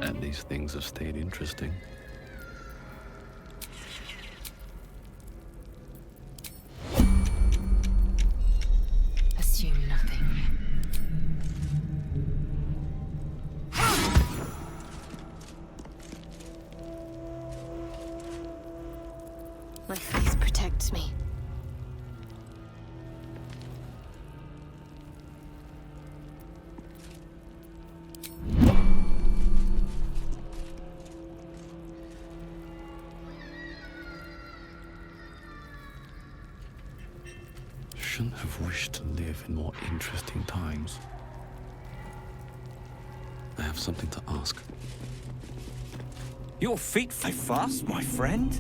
At least things have stayed interesting. Assume nothing. My face protects me. Shouldn't have wished to live in more interesting times. I have something to ask. Your feet fly fast, my friend.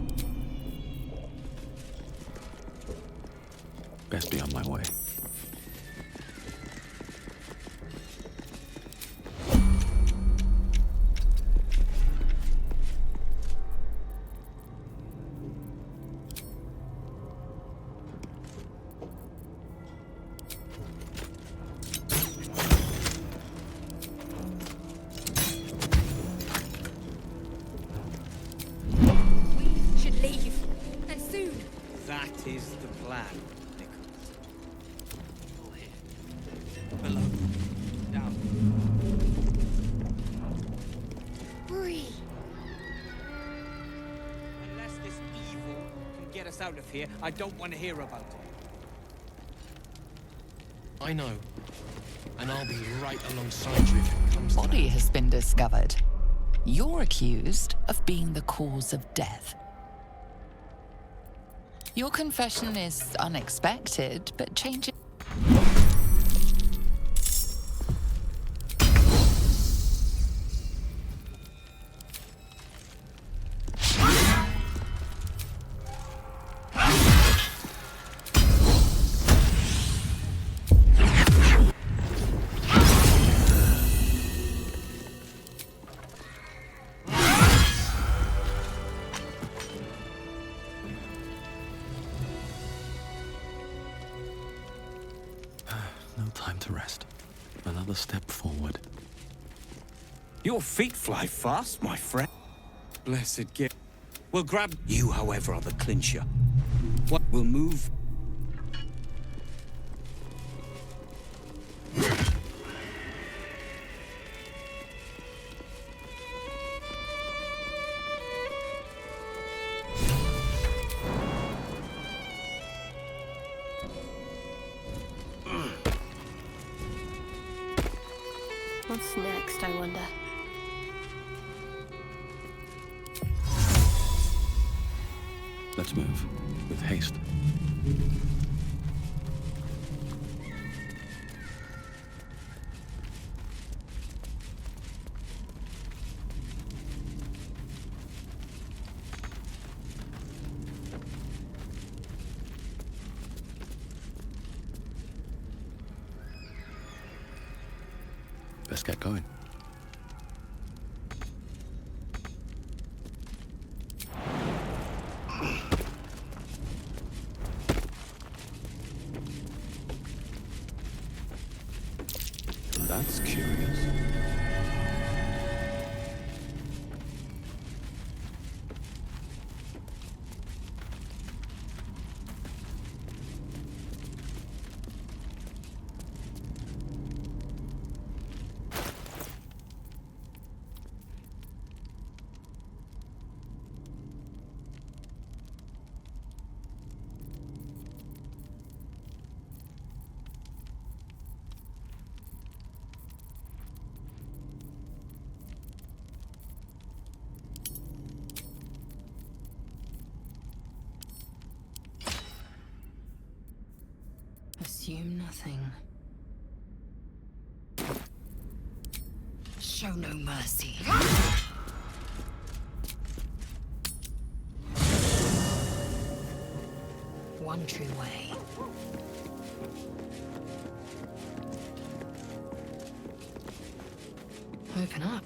Best be on my way. That is the plan, Nicholas. All here. Below. Down. Hurry! Unless this evil can get us out of here, I don't want to hear about it. I know. And I'll be right alongside you if it comes to Body that. has been discovered. You're accused of being the cause of death. Your confession is unexpected, but changes. No time to rest. Another step forward. Your feet fly fast, my friend. Blessed gift. We'll grab you, however, are the clincher. What will move? What's next, I wonder? Let's move. With haste. Let's get going. That's curious. Assume nothing. Show no mercy. One true way. Open up.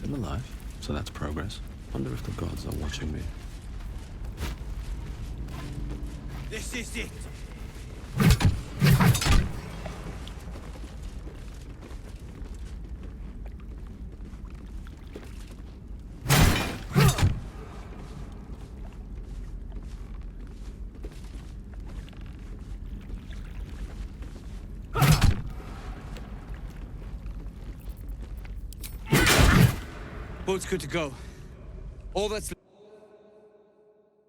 Still alive, so that's progress. Wonder if the gods are watching me. This is it! Boat's good to go. All that's...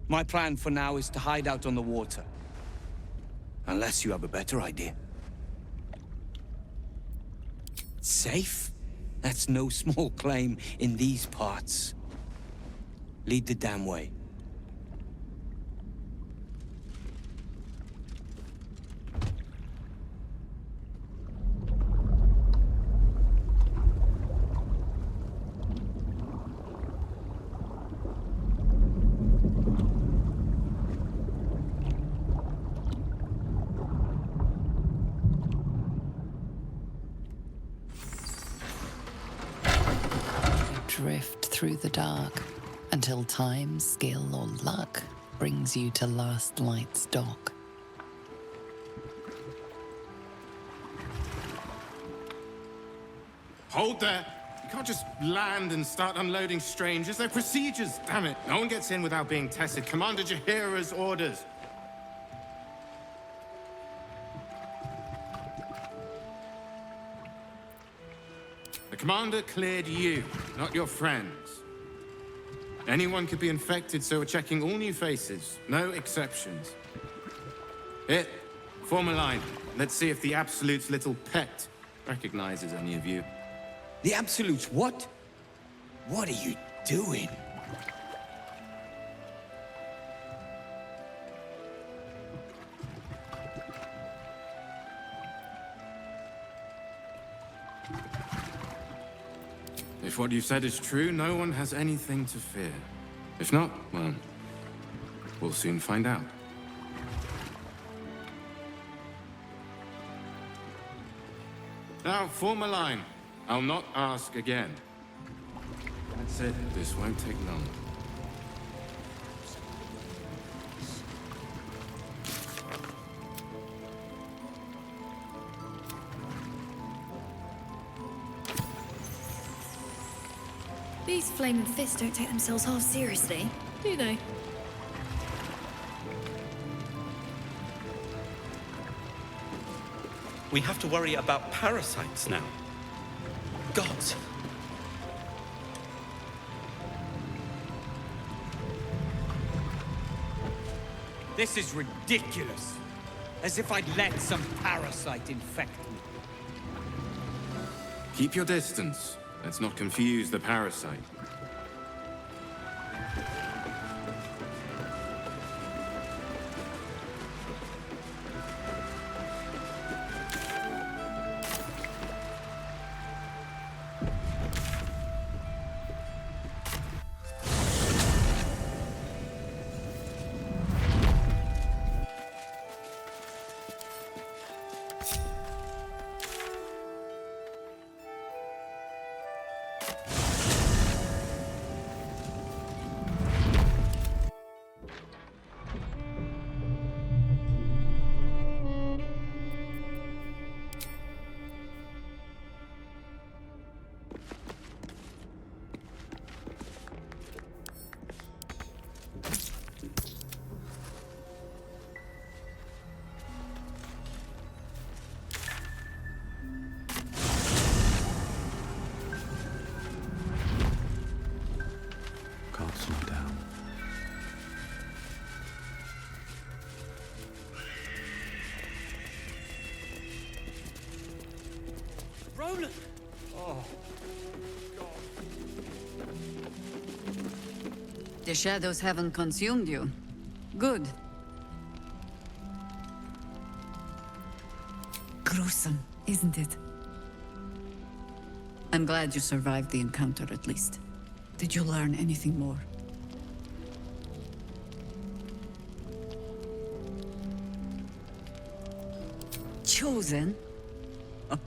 My plan for now is to hide out on the water. Unless you have a better idea. Safe? That's no small claim in these parts. Lead the damn way. Drift through the dark until time, skill, or luck brings you to Last Light's dock. Hold there! You can't just land and start unloading strangers. They're procedures, damn it! No one gets in without being tested. Commander Jahira's orders. The commander cleared you, not your friends. Anyone could be infected, so we're checking all new faces. No exceptions. Here, form a line. Let's see if the Absolute's little pet recognizes any of you. The Absolutes what? What are you doing? If what you've said is true, no one has anything to fear. If not, well, we'll soon find out. Now, form a line. I'll not ask again. That's it. This won't take long. These flaming fists don't take themselves half seriously, do they? We have to worry about parasites now. Gods. This is ridiculous. As if I'd let some parasite infect me. Keep your distance. Let's not confuse the parasite. Can't slow down. Roland! The shadows haven't consumed you. Good. Gruesome, isn't it? I'm glad you survived the encounter at least. Did you learn anything more? Chosen? Oh,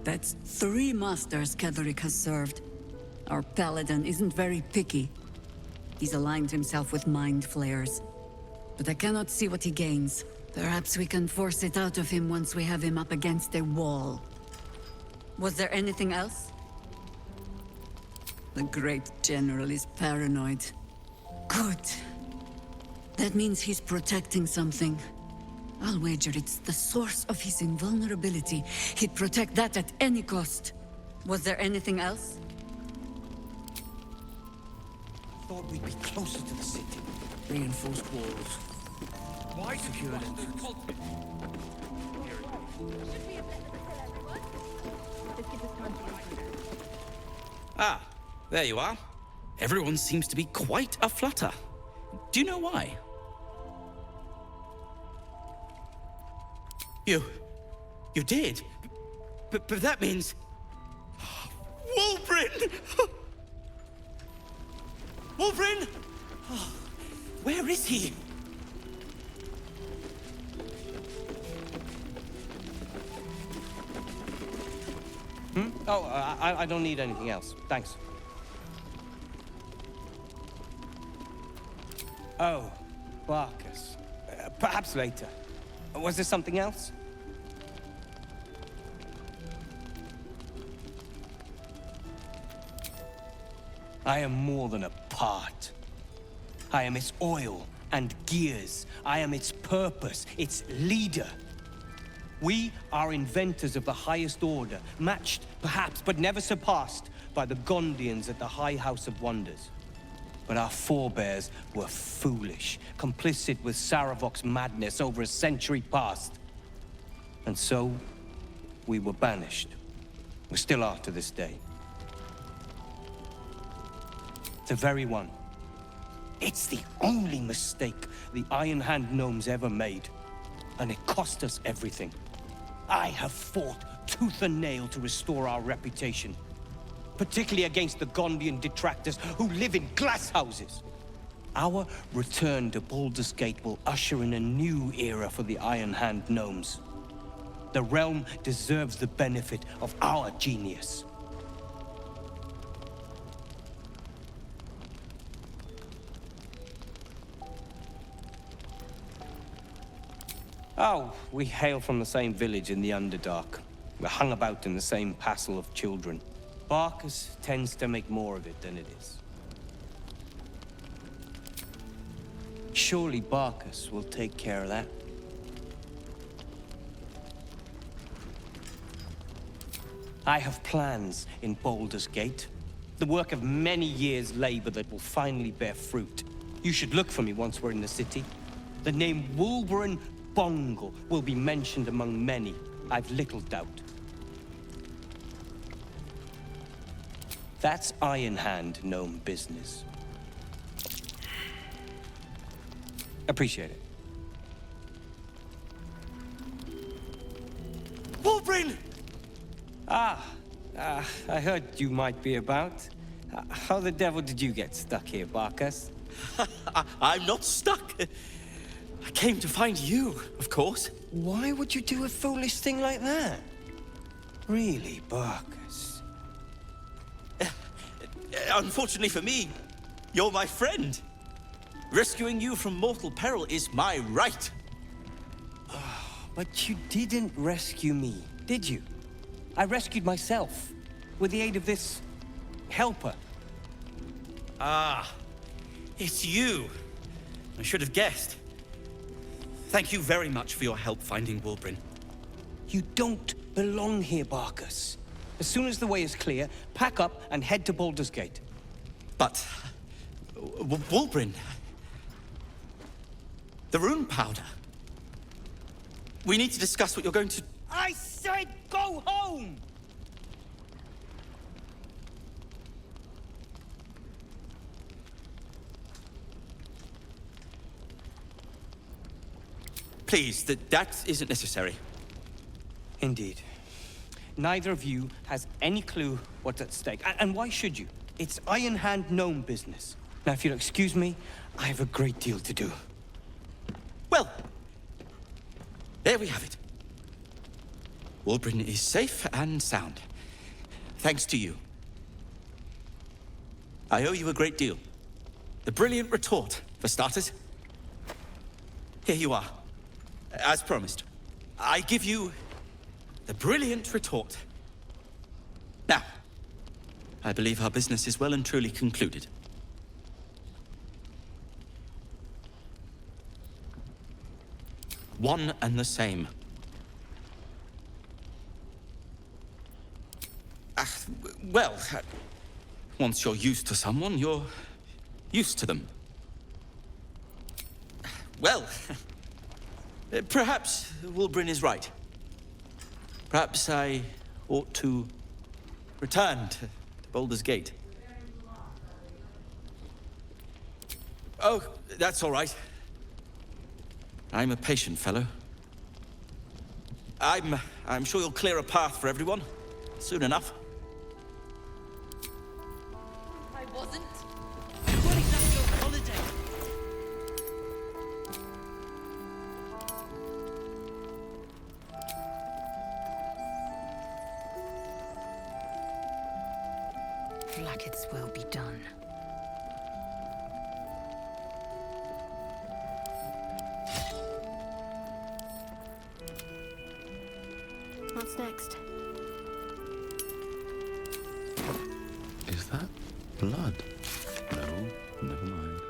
that's 3 masters Ketheric has served. Our paladin isn't very picky. He's aligned himself with mind flayers. But I cannot see what he gains. Perhaps we can force it out of him once we have him up against a wall. Was there anything else? The great general is paranoid. Good. That means he's protecting something. I'll wager it's the source of his invulnerability. He'd protect that at any cost. Was there anything else? Thought we'd be closer to the city. Reinforced walls. Why secured entrance? Ah, there you are. Everyone seems to be quite aflutter. Do you know why? You did? But that means... Wulbrin! Wulbrin! Oh, where is he? Oh, I don't need anything else. Thanks. Oh, Barcus. Perhaps later. Was there something else? I am more than a part. I am its oil and gears. I am its purpose, its leader. We are inventors of the highest order, matched, perhaps, but never surpassed by the Gondians at the High House of Wonders. But our forebears were foolish, complicit with Saravok's madness over a century past. And so, we were banished. We still are to this day. The very one. It's the only mistake the Iron Hand gnomes ever made. And it cost us everything. I have fought tooth and nail to restore our reputation. Particularly against the Gondian detractors who live in glass houses. Our return to Baldur's Gate will usher in a new era for the Iron Hand gnomes. The realm deserves the benefit of our genius. Oh, we hail from the same village in the Underdark. We're hung about in the same passel of children. Barcus tends to make more of it than it is. Surely Barcus will take care of that. I have plans in Baldur's Gate. The work of many years' labor that will finally bear fruit. You should look for me once we're in the city. The name Wulbrin Bongle will be mentioned among many, I've little doubt. That's Iron Hand gnome business. Appreciate it. Wulbrin! I heard you might be about. How the devil did you get stuck here, Barcus? I'm not stuck. I came to find you, of course. Why would you do a foolish thing like that? Really, Barcus? Unfortunately for me, you're my friend. Rescuing you from mortal peril is my right. But you didn't rescue me, did you? I rescued myself, with the aid of this... helper. Ah, it's you. I should have guessed. Thank you very much for your help finding Wulbrin. You don't belong here, Barcus. As soon as the way is clear, pack up and head to Baldur's Gate. But... Wulbrin... The rune powder... We need to discuss what you're going to... I said go home! Please, that isn't necessary. Indeed. Neither of you has any clue what's at stake. And why should you? It's Iron Hand gnome business. Now, if you'll excuse me, I have a great deal to do. Well, there we have it. Wulbrin is safe and sound. Thanks to you. I owe you a great deal. The brilliant retort, for starters. Here you are. As promised. I give you the brilliant retort. Now, I believe our business is well and truly concluded. One and the same. Well, once you're used to someone, you're used to them. Well, perhaps Wulbrin is right. Perhaps I ought to return to Baldur's Gate. Oh, that's all right. I'm a patient fellow. I'm sure you'll clear a path for everyone soon enough. I wasn't. What exactly your holiday? Like its will be done. What's next? Is that blood? No, never mind.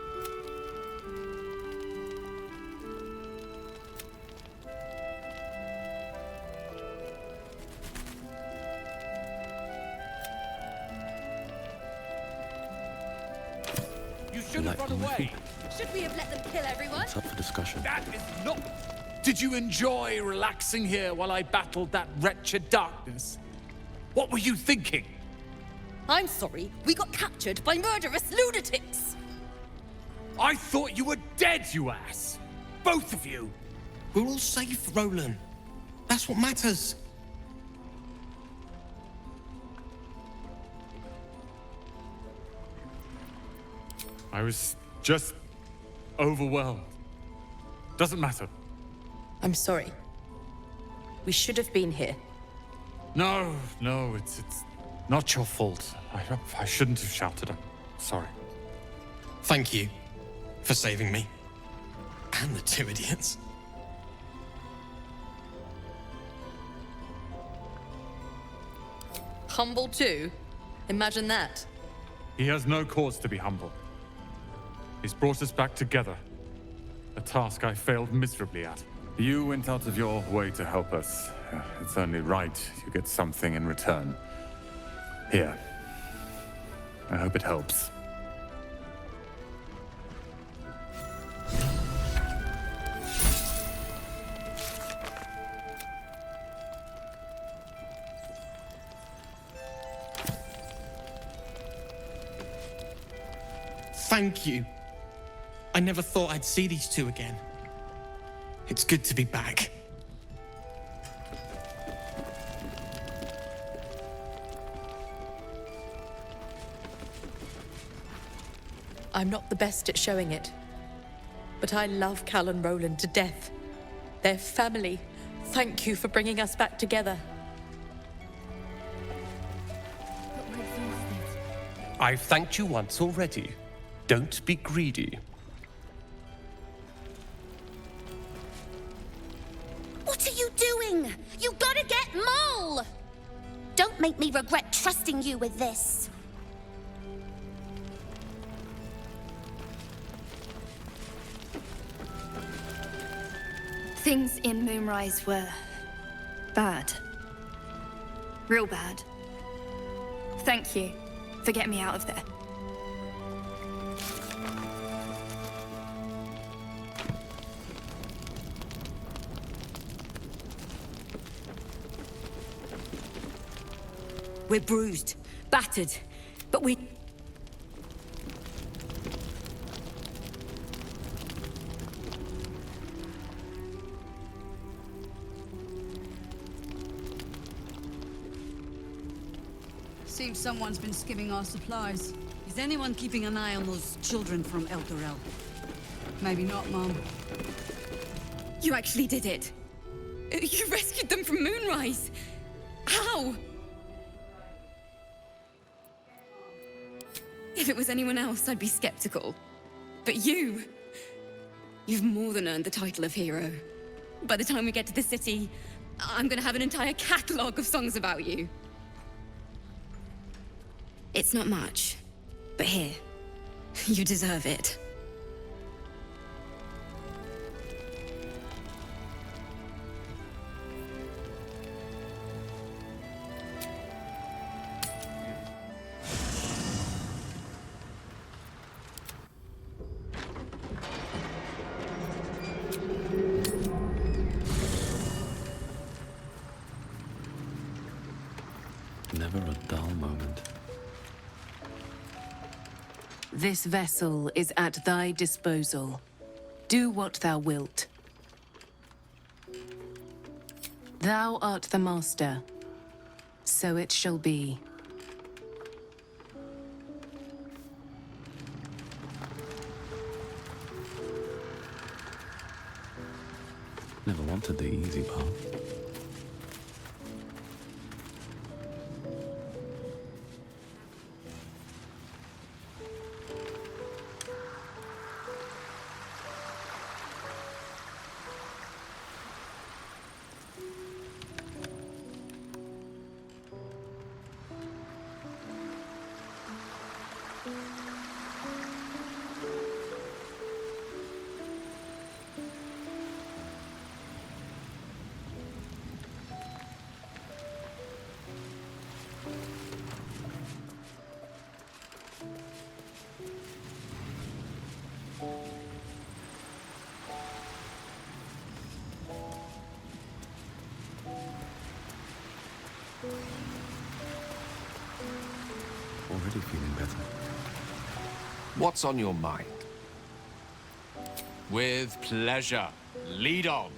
You should have Like run my away. Should we have let them kill everyone? It's up for discussion. That is not... Did you enjoy relaxing here while I battled that wretched darkness? What were you thinking? I'm sorry, we got captured by murderous lunatics! I thought you were dead, you ass! Both of you! We're all safe, Roland. That's what matters. I was just overwhelmed. Doesn't matter. I'm sorry. We should have been here. No, it's not your fault. I shouldn't have shouted. I'm sorry. Thank you for saving me. And the two idiots. Humble too? Imagine that. He has no cause to be humble. He's brought us back together. A task I failed miserably at. You went out of your way to help us. It's only right you get something in return. Here. I hope it helps. Thank you. I never thought I'd see these two again. It's good to be back. I'm not the best at showing it, but I love Cal and Roland to death. They're family. Thank you for bringing us back together. But we're exhausted. I've thanked you once already. Don't be greedy. What are you doing? You gotta get Mole! Don't make me regret trusting you with this. Things in Moonrise were bad. Real bad. Thank you for getting me out of there. We're bruised, battered, but we... Seems someone's been skimming our supplies. Is anyone keeping an eye on those children from El Dorel? Maybe not, Mom. You actually did it. You rescued them from Moonrise. How? If it was anyone else, I'd be skeptical. But you've more than earned the title of hero. By the time we get to the city, I'm gonna have an entire catalogue of songs about you. It's not much, but here, you deserve it. Never a dull moment. This vessel is at thy disposal. Do what thou wilt. Thou art the master, so it shall be. Never wanted the easy path. Already feeling better. What's on your mind? With pleasure. Lead on.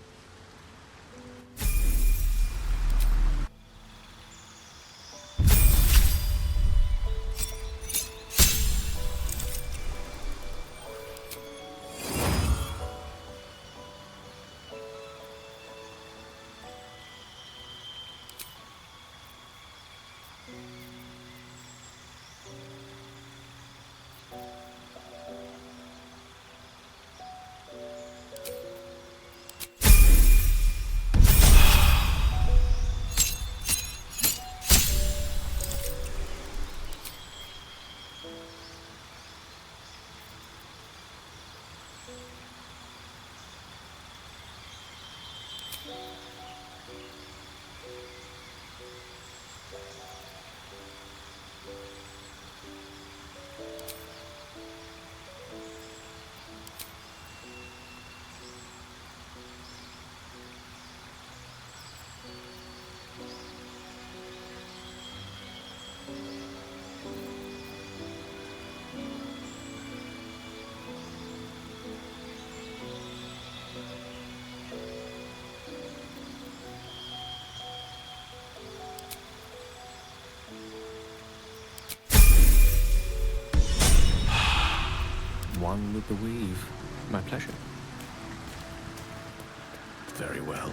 One with the weave. My pleasure. Very well.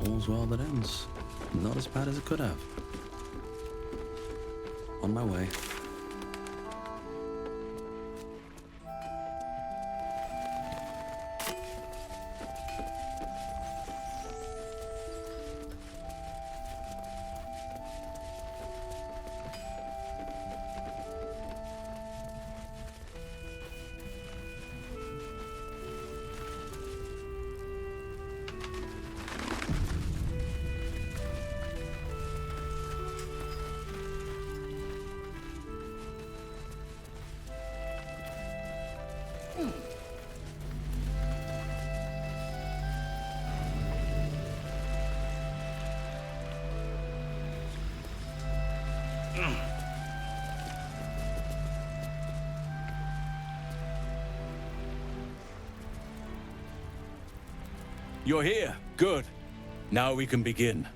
All's well that ends. Not as bad as it could have. On my way. You're here. Good. Now we can begin.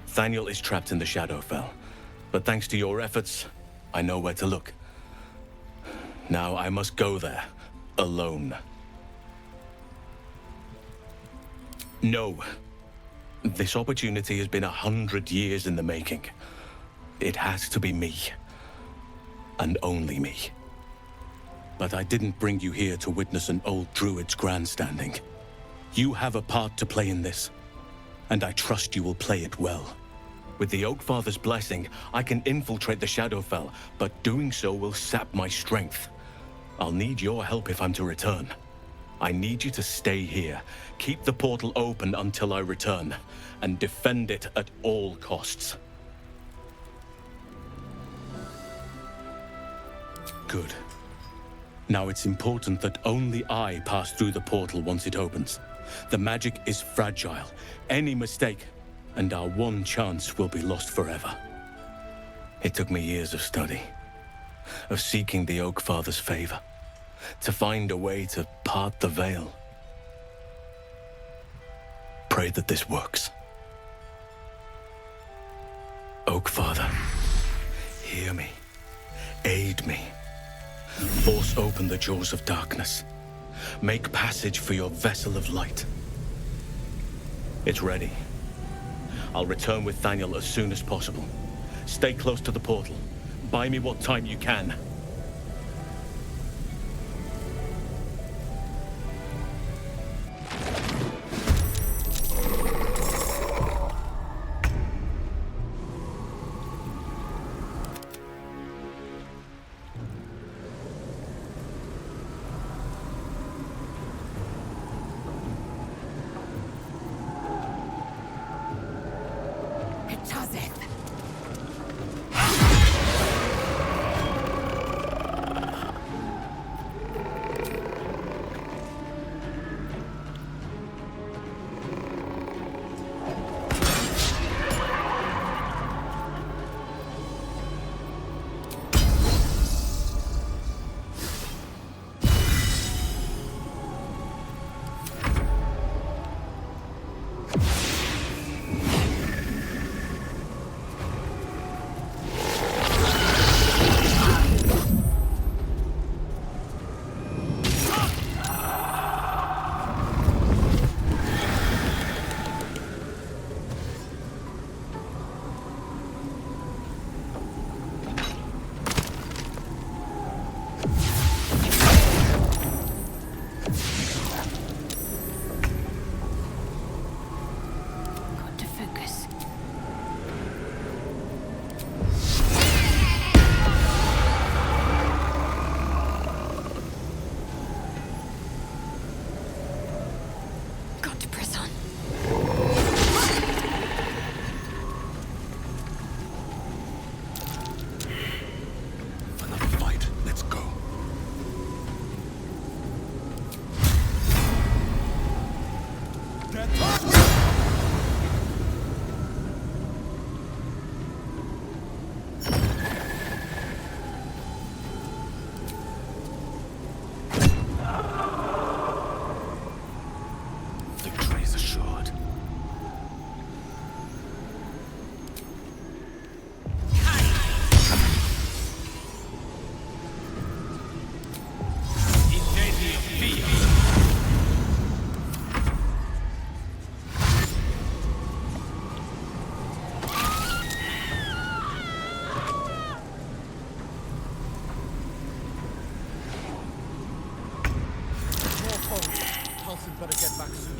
Thaniel is trapped in the Shadowfell, but thanks to your efforts, I know where to look. Now I must go there, alone. No. This opportunity has been 100 years in the making. It has to be me. And only me. But I didn't bring you here to witness an old druid's grandstanding. You have a part to play in this, and I trust you will play it well. With the Oakfather's blessing, I can infiltrate the Shadowfell, but doing so will sap my strength. I'll need your help if I'm to return. I need you to stay here, keep the portal open until I return, and defend it at all costs. Good. Now it's important that only I pass through the portal once it opens. The magic is fragile. Any mistake, and our one chance will be lost forever. It took me years of study, of seeking the Oakfather's favor, to find a way to part the veil. Pray that this works. Oakfather, hear me, aid me. Force open the jaws of darkness. Make passage for your vessel of light. It's ready. I'll return with Thaniel as soon as possible. Stay close to the portal. Buy me what time you can. Better get back soon.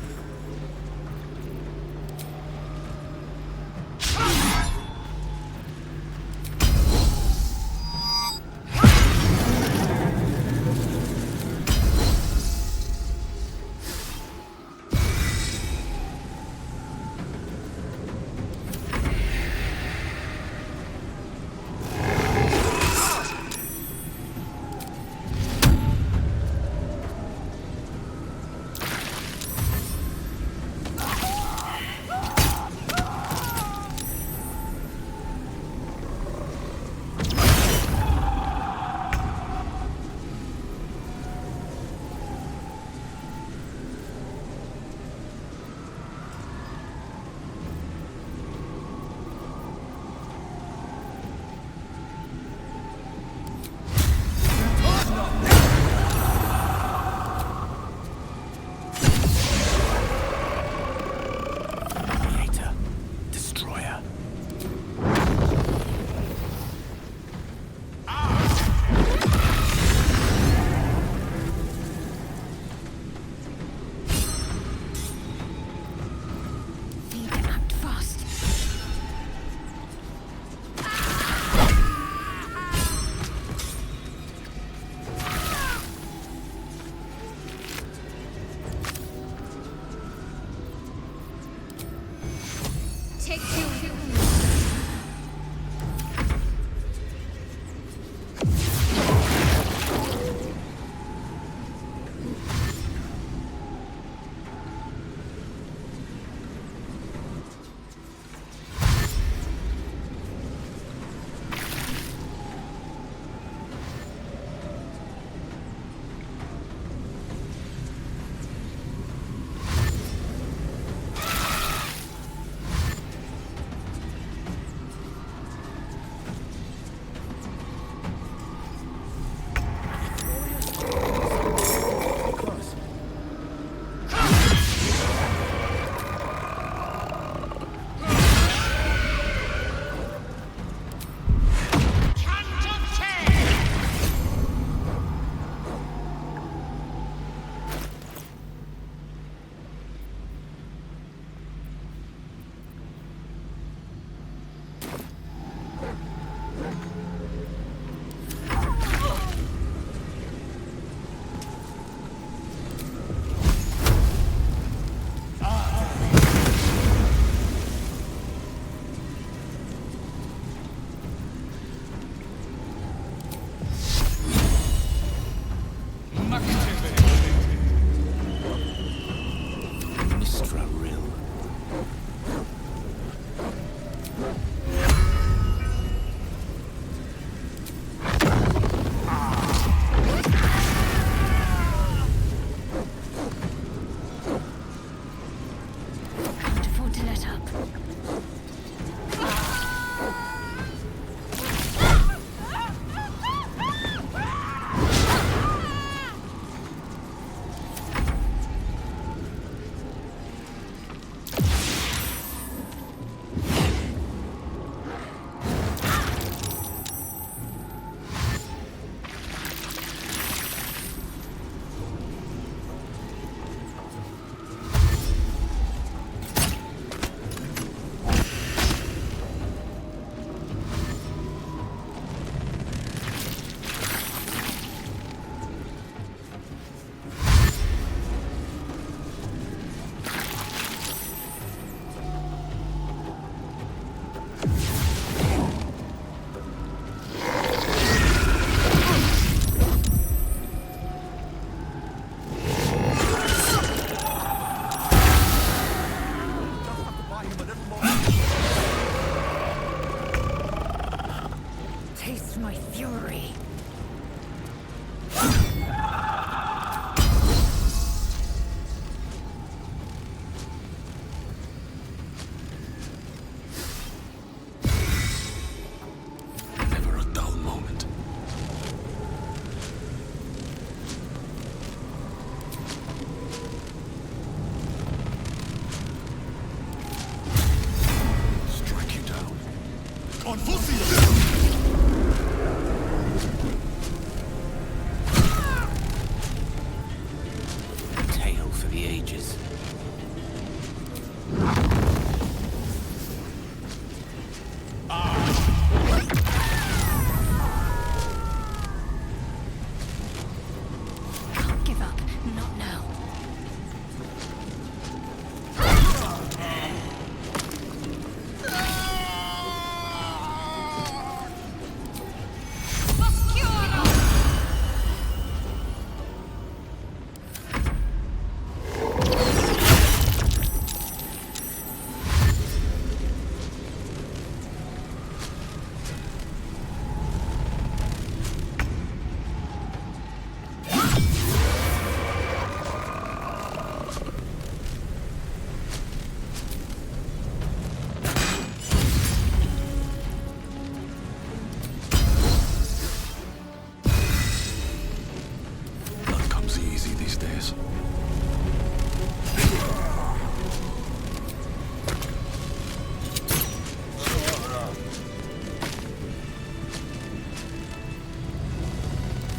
this.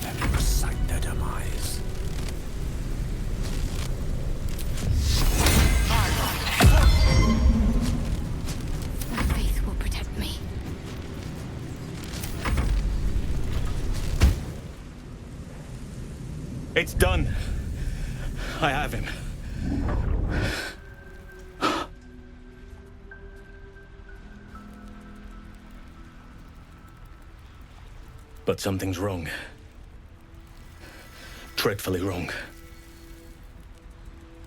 Let me recite their demise. The faith will protect me. It's done. I have him. But something's wrong. Dreadfully wrong.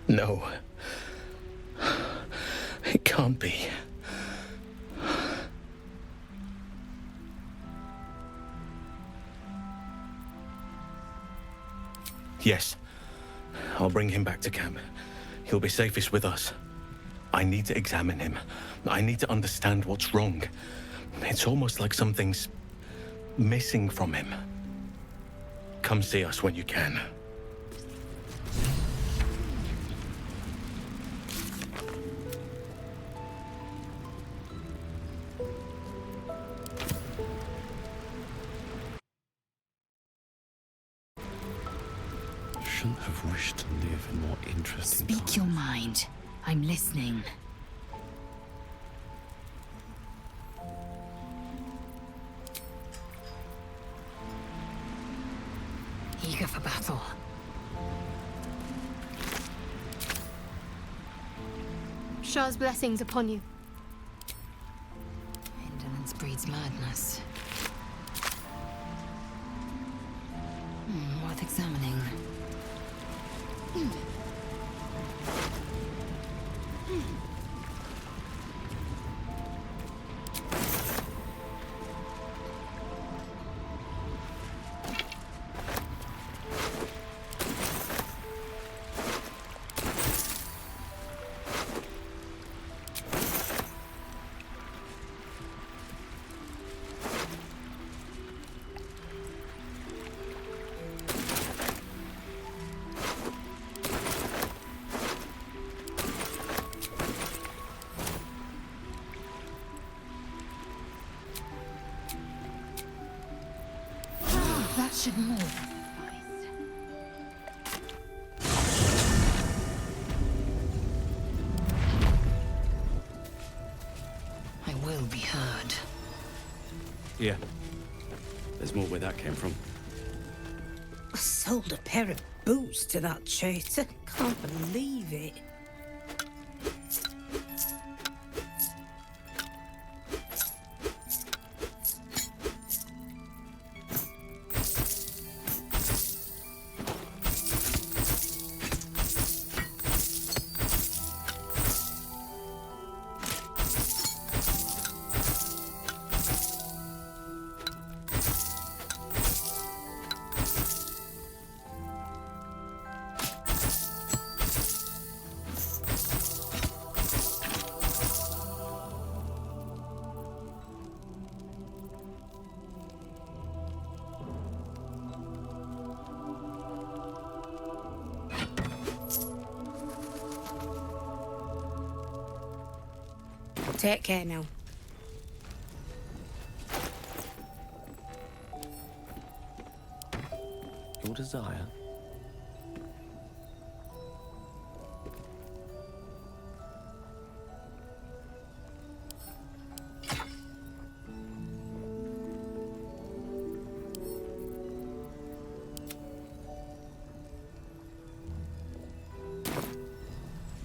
No. It can't be. Yes. I'll bring him back to camp. He'll be safest with us. I need to examine him. I need to understand what's wrong. It's almost like something's missing from him. Come see us when you can. Shouldn't have wished to live in more interesting Speak times. your mind. I'm listening. Eager for battle. Shah's blessings upon you. Indolence breeds madness. Worth examining. That should more than suffice. I will be heard. Yeah. There's more where that came from. I sold a pair of boots to that traitor. Can't believe it. Take care now. Your desire.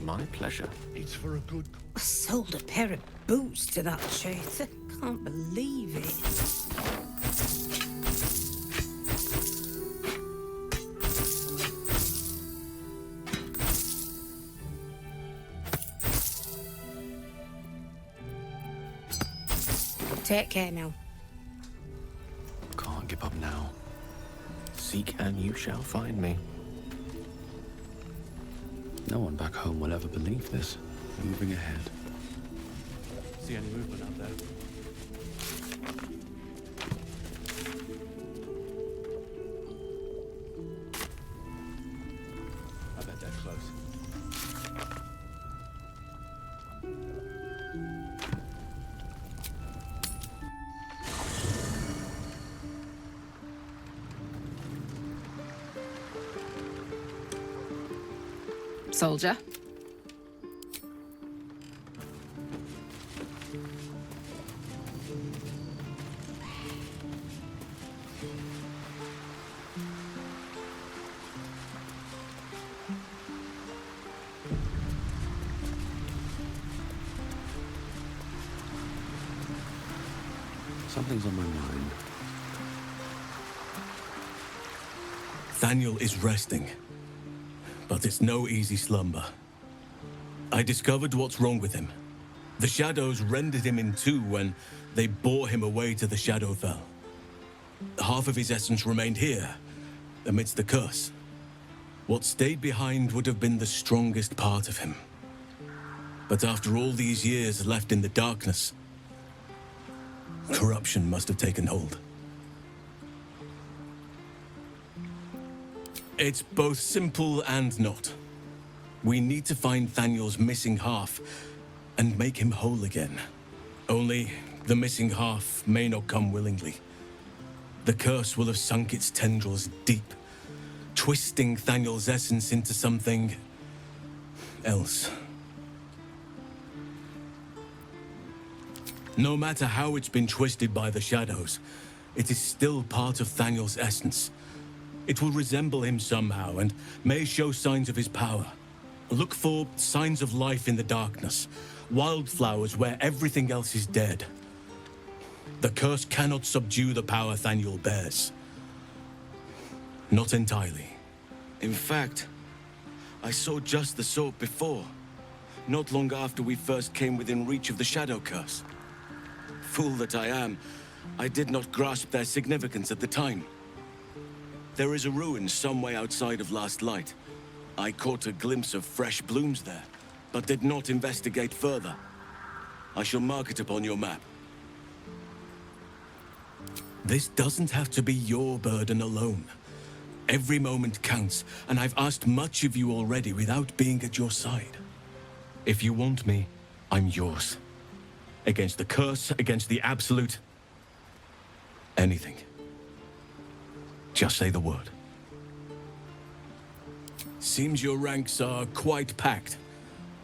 My pleasure. It's for a good cause. I sold a pair of boots to that traitor. Can't believe it. Take care now. Can't give up now. Seek and you shall find me. No one back home will ever believe this. Moving ahead. See any movement out there? I bet they're close. Soldier. Something's on my mind. Thaniel is resting, but it's no easy slumber. I discovered what's wrong with him. The shadows rendered him in two when they bore him away to the Shadowfell. Half of his essence remained here, amidst the curse. What stayed behind would have been the strongest part of him. But after all these years left in the darkness, corruption must have taken hold. It's both simple and not. We need to find Thaniel's missing half and make him whole again. Only the missing half may not come willingly. The curse will have sunk its tendrils deep, twisting Thaniel's essence into something else. No matter how it's been twisted by the shadows, it is still part of Thaniel's essence. It will resemble him somehow and may show signs of his power. Look for signs of life in the darkness, wildflowers where everything else is dead. The curse cannot subdue the power Thaniel bears. Not entirely. In fact, I saw just the sort before, not long after we first came within reach of the Shadow Curse. Fool that I am, I did not grasp their significance at the time. There is a ruin some way outside of Last Light. I caught a glimpse of fresh blooms there, but did not investigate further. I shall mark it upon your map. This doesn't have to be your burden alone. Every moment counts, and I've asked much of you already without being at your side. If you want me, I'm yours. Against the curse, against the absolute... anything. Just say the word. Seems your ranks are quite packed.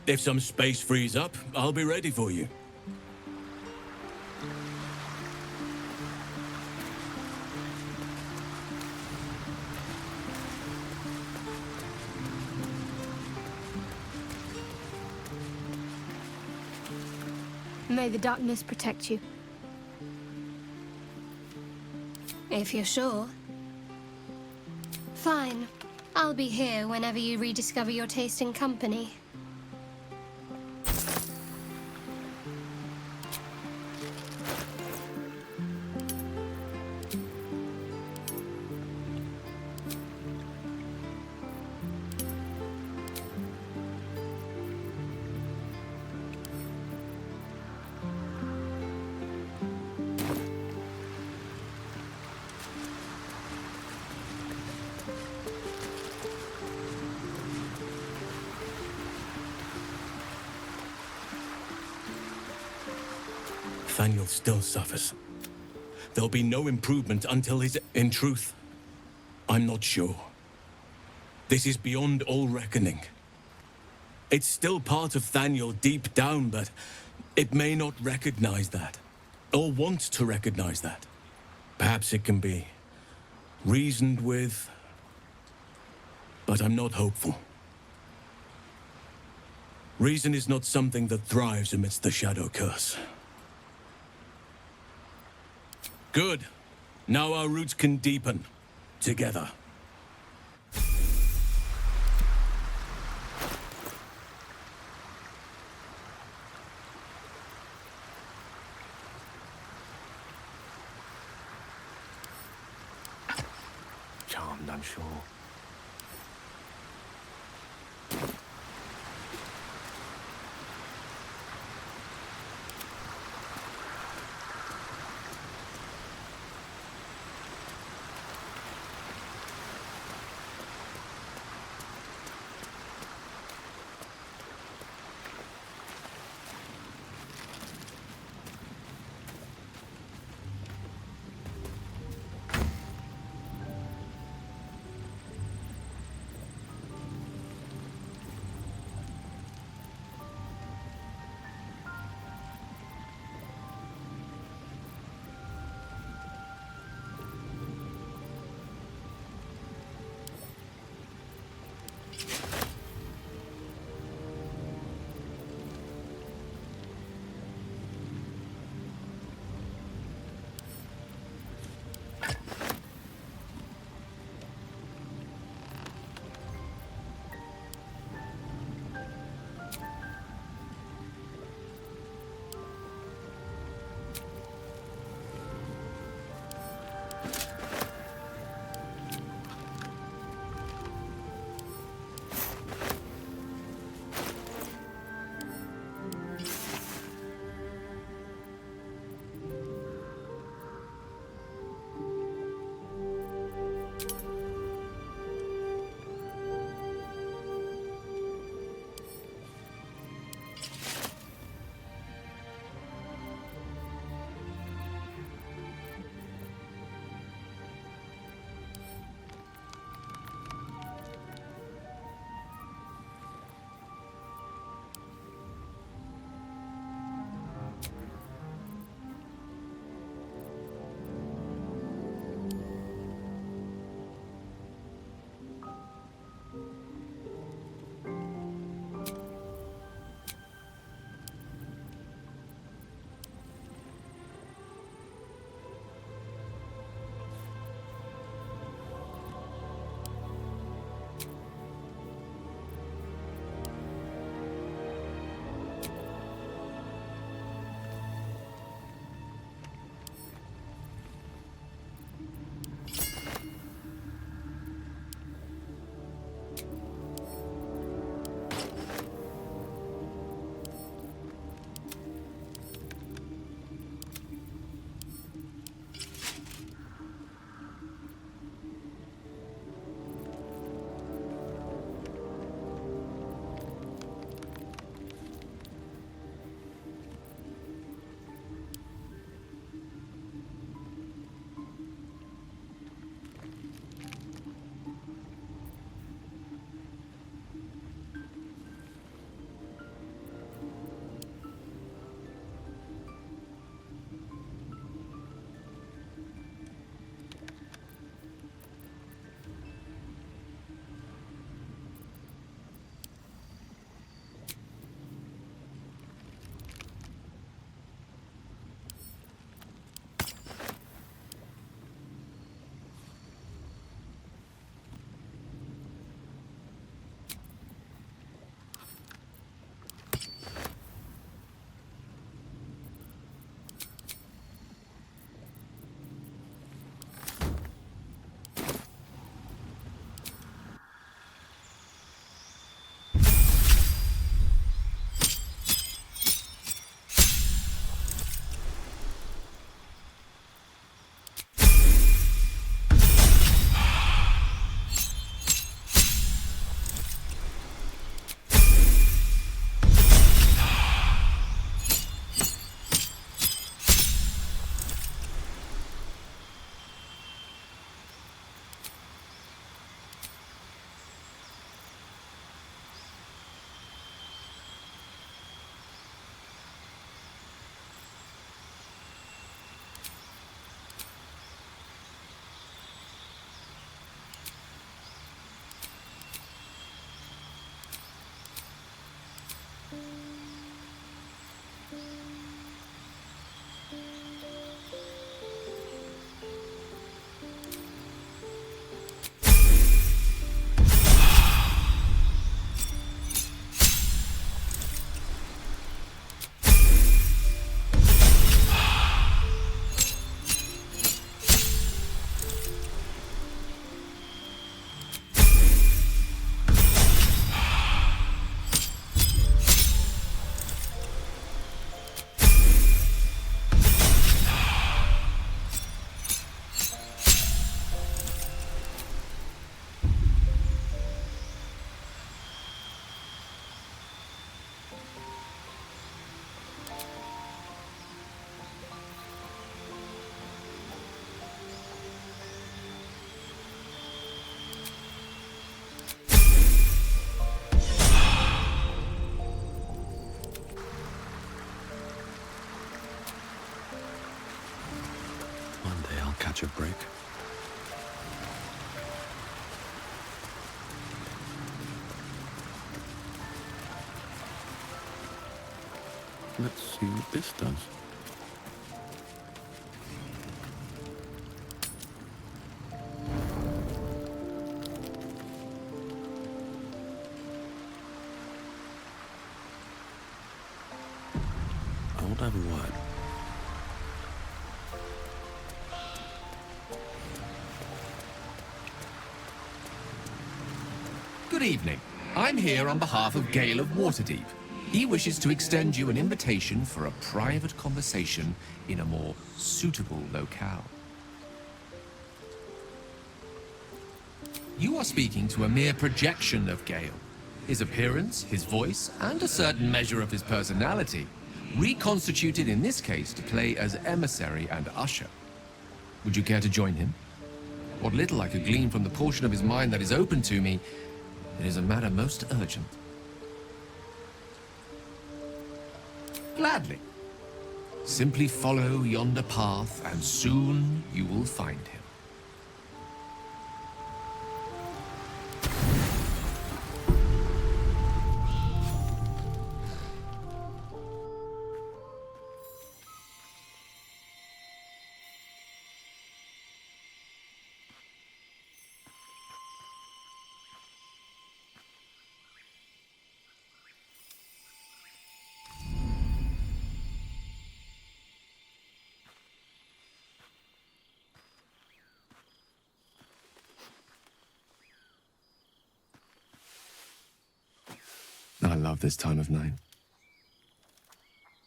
If some space frees up, I'll be ready for you. May the darkness protect you. If you're sure. Fine. I'll be here whenever you rediscover your taste in company. Thaniel still suffers. There'll be no improvement until his... In truth, I'm not sure. This is beyond all reckoning. It's still part of Thaniel deep down, but it may not recognize that, or want to recognize that. Perhaps it can be reasoned with, but I'm not hopeful. Reason is not something that thrives amidst the Shadow Curse. Good. Now our roots can deepen. Together. Charmed, I'm sure. One day I'll catch a break. Let's see what this does. I want to have a word. Good evening. I'm here on behalf of Gale of Waterdeep. He wishes to extend you an invitation for a private conversation in a more suitable locale. You are speaking to a mere projection of Gale. His appearance, his voice, and a certain measure of his personality, reconstituted in this case to play as emissary and usher. Would you care to join him? What little I could glean from the portion of his mind that is open to me, it is a matter most urgent. Gladly. Simply follow yonder path, and soon you will find him. I love this time of night.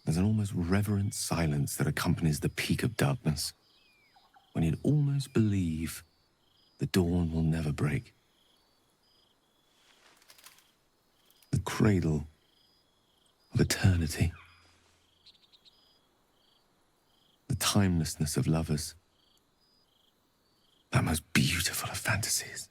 There's an almost reverent silence that accompanies the peak of darkness, when you'd almost believe the dawn will never break. The cradle of eternity. The timelessness of lovers. That most beautiful of fantasies.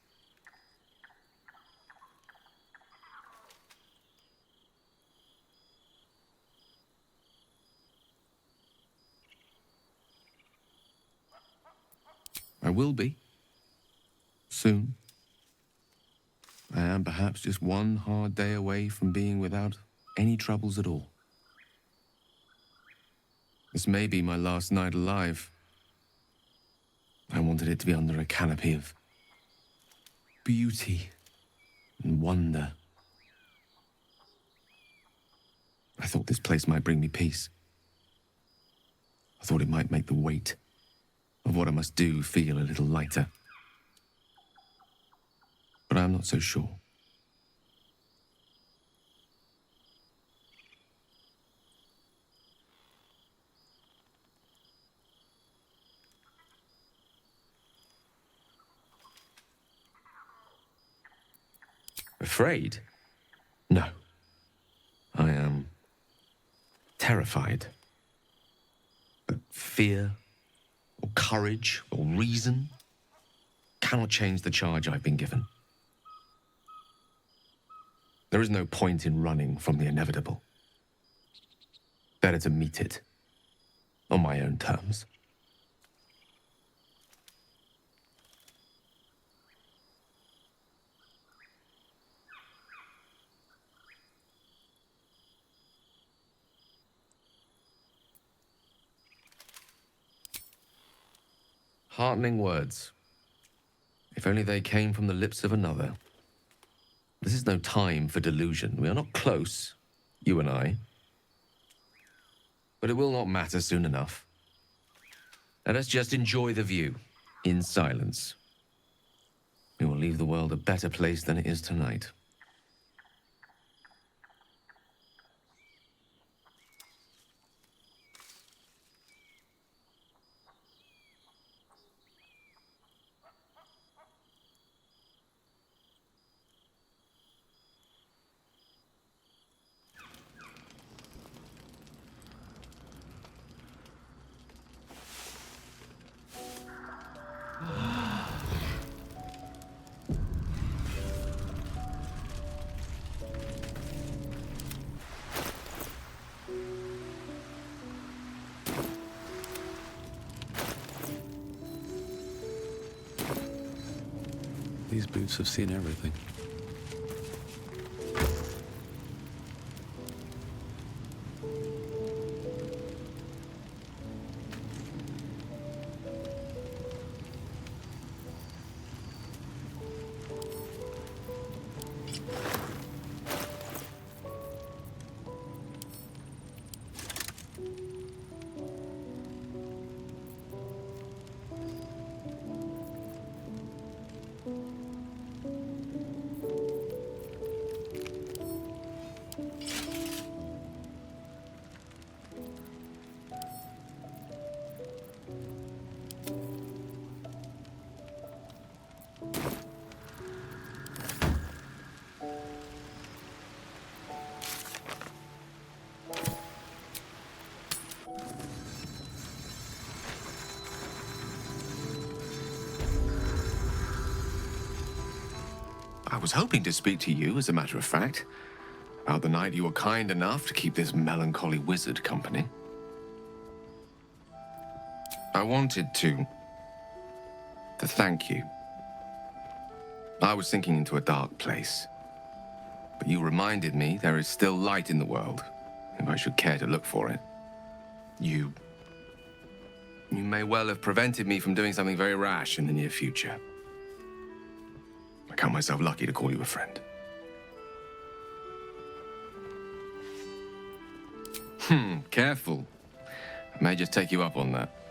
I will be. Soon. I am perhaps just one hard day away from being without any troubles at all. This may be my last night alive. I wanted it to be under a canopy of beauty and wonder. I thought this place might bring me peace. I thought it might make the weight of what I must do feel a little lighter. But I'm not so sure. Afraid? No. I am terrified. But fear, or courage, or reason cannot change the charge I've been given. There is no point in running from the inevitable. Better to meet it on my own terms. Heartening words. If only they came from the lips of another. This is no time for delusion. We are not close, you and I. But it will not matter soon enough. Let us just enjoy the view, in silence. We will leave the world a better place than it is tonight. These boots have seen everything. I was hoping to speak to you, as a matter of fact, about the night you were kind enough to keep this melancholy wizard company. I wanted to thank you. I was sinking into a dark place, but you reminded me there is still light in the world, if I should care to look for it. You may well have prevented me from doing something very rash in the near future. I count myself lucky to call you a friend. Careful. I may just take you up on that.